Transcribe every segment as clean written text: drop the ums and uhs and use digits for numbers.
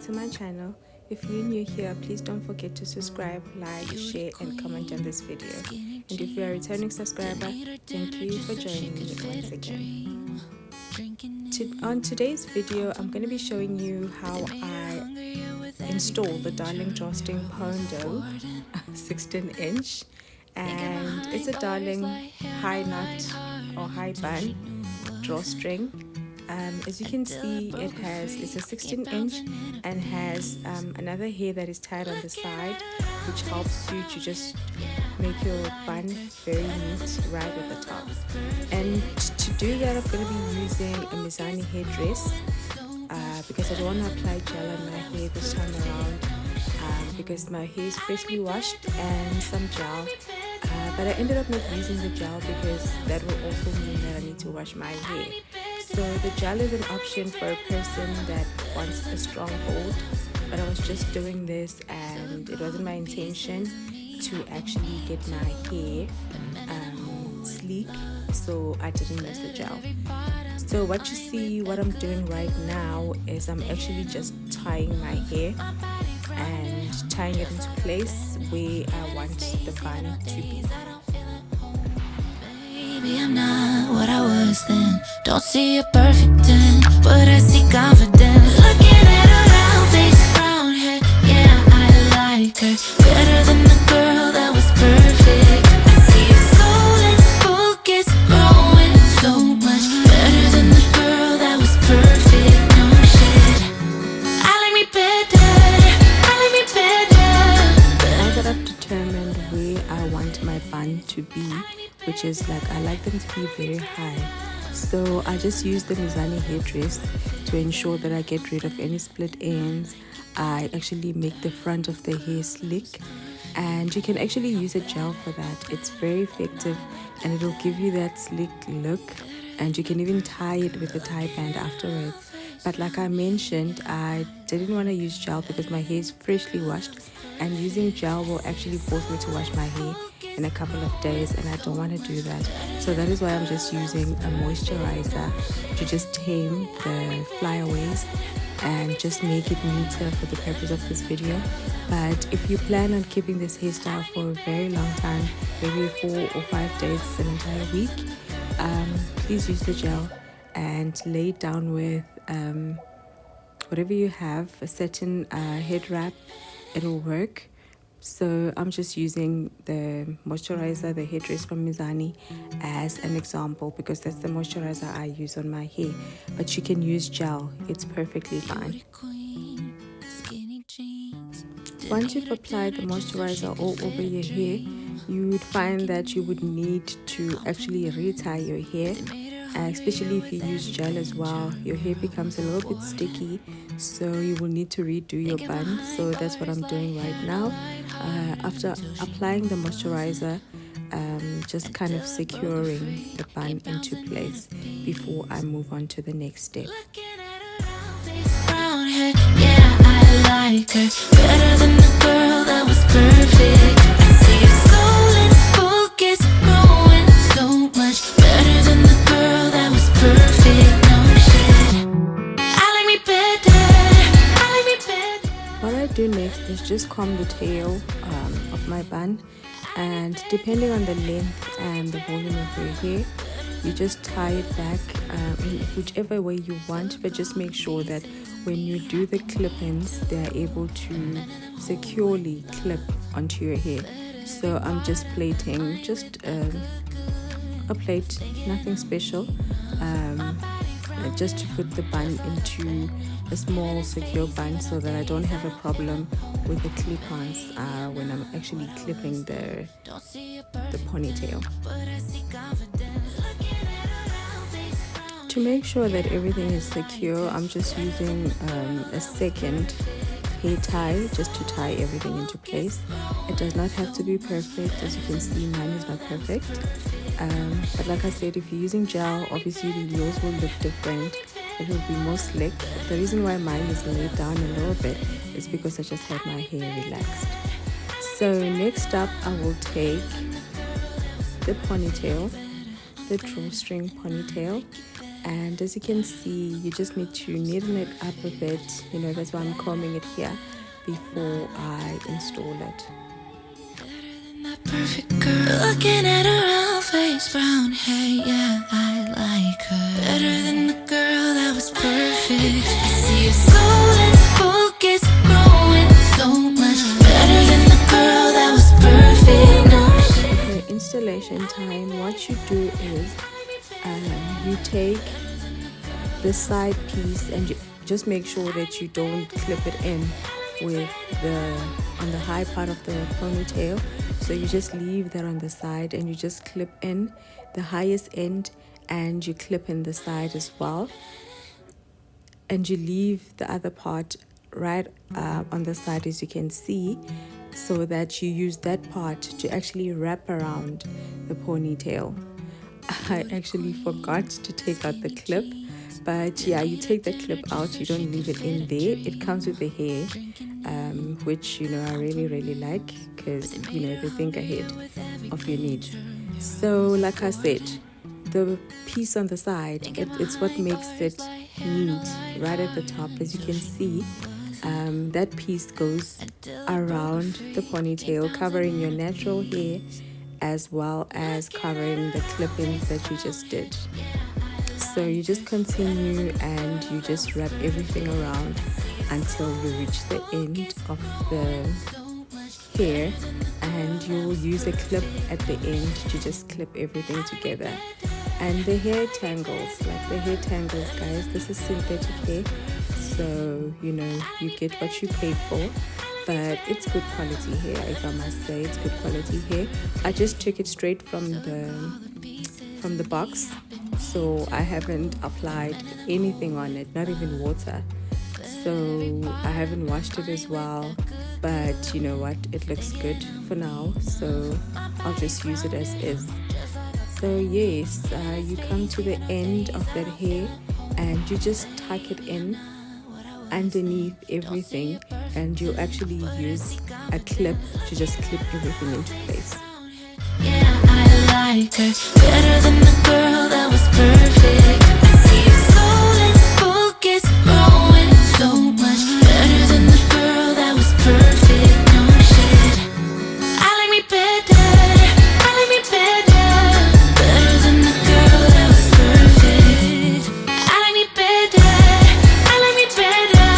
to my channel. If you're new here, please don't forget to subscribe, like, share and comment on this video. And if you're a returning subscriber, thank you for joining me once again. On today's video, I'm going to be showing you how I install the Darling Drawstring Pondo 16-inch, and it's a Darling high knot or high bun drawstring. As you can see, it's a 16-inch and has another hair that is tied on the side, which helps you to just make your bun very neat right at the top. And to do that, I'm going to be using a Mizani hairdress because I don't want to apply gel on my hair this time around because my hair is freshly washed and some gel. But I ended up not using the gel because that will also mean that I need to wash my hair. So the gel is an option for a person that wants a strong hold, but I was just doing this and it wasn't my intention to actually get my hair sleek, so I didn't use the gel. So what you see, what I'm doing right now is I'm actually just tying my hair and tying it into place where I want the bun to be. Baby, I'm not what I was then. Don't see a perfect 10, but I see confidence. Looking at her round face, brown hair, yeah, I like her better than the girl that was perfect. I see her soul and focus growing so much better than the girl that was perfect. No shit, I like me better, I like me better. Now that I've determined where I want my bun to be, which is like I like them to be very high, so I just use the Mizani hairdress to ensure that I get rid of any split ends. I actually make the front of the hair slick, and you can actually use a gel for that. It's very effective and it will give you that slick look, and you can even tie it with a tie band afterwards. But like I mentioned, I didn't want to use gel because my hair is freshly washed, and using gel will actually force me to wash my hair in a couple of days, and I don't want to do that. So that is why I'm just using a moisturizer to just tame the flyaways and just make it neater for the purpose of this video. But if you plan on keeping this hairstyle for a very long time, maybe 4 or 5 days, an entire week, please use the gel and lay it down with whatever you have, a certain head wrap. It'll work. So I'm just using the moisturizer, the hairdress from Mizani, as an example because that's the moisturizer I use on my hair. But you can use gel, it's perfectly fine. Once you've applied the moisturizer all over your hair, you would find that you would need to actually retie your hair. Especially if you use gel as well, your hair becomes a little bit sticky, so you will need to redo your bun. So that's what I'm doing right now. After applying the moisturizer, just kind of securing the bun into place before I move on to the next step. Brown hair, yeah, I like her better than the girl that was perfect. I see her soul and focus growing so much better than the girl that was perfect. No shit, I like me better, I like me better. What I do next is just comb the tail of my bun, and depending on the length and the volume of your hair, you just tie it back in whichever way you want, but just make sure that when you do the clip-ins, they are able to securely clip onto your hair. So I'm just plaiting, just a plate, nothing special, just to put the bun into a small secure bun so that I don't have a problem with the clip-ons when I'm actually clipping the ponytail. To make sure that everything is secure, I'm just using a second hair tie just to tie everything into place. It does not have to be perfect. As you can see, mine is not perfect. But like I said, if you're using gel, obviously yours will look different. It will be more slick. The reason why mine is laid down a little bit is because I just had my hair relaxed. So next up, I will take the ponytail, the drawstring ponytail, And as you can see, you just need to neaten it up a bit. You know, that's why I'm combing it here before I install it. Perfect girl, looking at her round face, brown hair, yeah, I like her better than the girl that was perfect. I see your soul and focus growing so much better than the girl that was perfect. Okay, installation time. What you do is you take the side piece and you just make sure that you don't clip it in with on the high part of the ponytail. So you just leave that on the side and you just clip in the highest end and you clip in the side as well, and you leave the other part right on the side, as you can see, so that you use that part to actually wrap around the ponytail. I actually forgot to take out the clip, but yeah, you take the clip out, you don't leave it in there. It comes with the hair, which, you know, I really like, because, you know, they think ahead of your needs. So like I said, the piece on the side, it's what makes it neat right at the top. As you can see, that piece goes around the ponytail, covering your natural hair as well as covering the clip-ins that you just did. So you just continue and you just wrap everything around until you reach the end of the hair, and you'll use a clip at the end to just clip everything together. And the hair tangles, guys, this is synthetic hair, so you know, you get what you pay for, but it's good quality hair, if I must say. It's good quality hair. I just took it straight from the box, so I haven't applied anything on it, not even water. So I haven't washed it as well, but you know what, it looks good for now, so I'll just use it as is. So yes, you come to the end of that hair and you just tuck it in underneath everything, and you actually use a clip to just clip everything into place. Yeah, I like her better than the girl that was perfect. I see your soul and focus growing so much better than the girl that was perfect. No shit, I like me better, I like me better than the girl that was perfect. I like me better, I like me better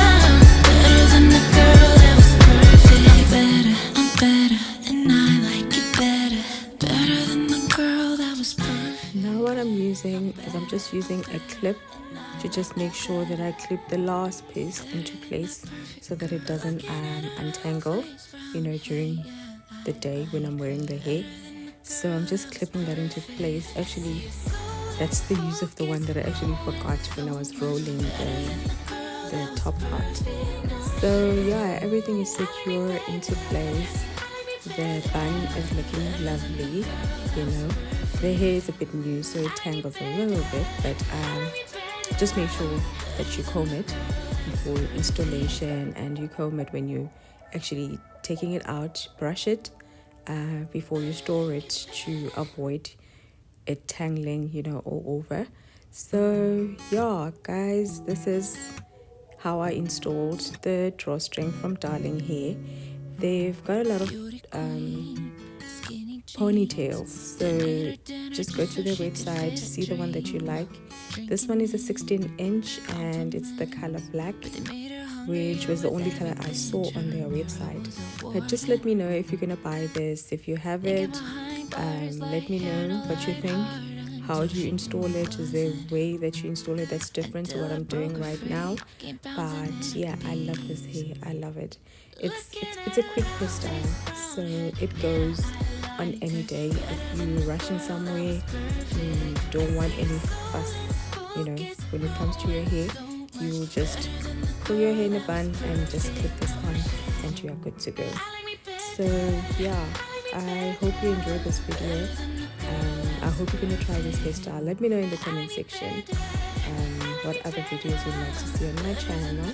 than the girl that was perfect. I'm better, and I like it better than the girl that was perfect. Now what I'm using is I'm just using a clip to just make sure that I clip the last piece into place so that it doesn't untangle, you know, during the day when I'm wearing the hair. So I'm just clipping that into place. Actually, that's the use of the one that I actually forgot when I was rolling the top part. So yeah, everything is secure into place. The bun is looking lovely, you know. The hair is a bit new, so it tangles a little bit, but just make sure that you comb it before installation, and you comb it when you actually taking it out, brush it before you store it to avoid it tangling, you know, all over. So yeah, guys, this is how I installed the drawstring from Darling Hair. They've got a lot of ponytails, so just go to their website, see the one that you like. This one is a 16-inch and it's the color black, which was the only color I saw on their website. But just let me know if you're gonna buy this. If you have it, let me know what you think. How do you install it? Is there a way that you install it that's different to what I'm doing right now? But yeah, I love this hair. I love it. It's a quick hairstyle, so it goes on any day. If you're rushing somewhere, you don't want any fuss, you know, when it comes to your hair, you just pull your hair in a bun and just clip this on and you are good to go. So yeah, I hope you enjoyed this video. I hope you're going to try this hairstyle. Let me know in the comment section what other videos you'd like to see on my channel.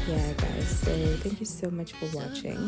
Yeah guys, so thank you so much for watching.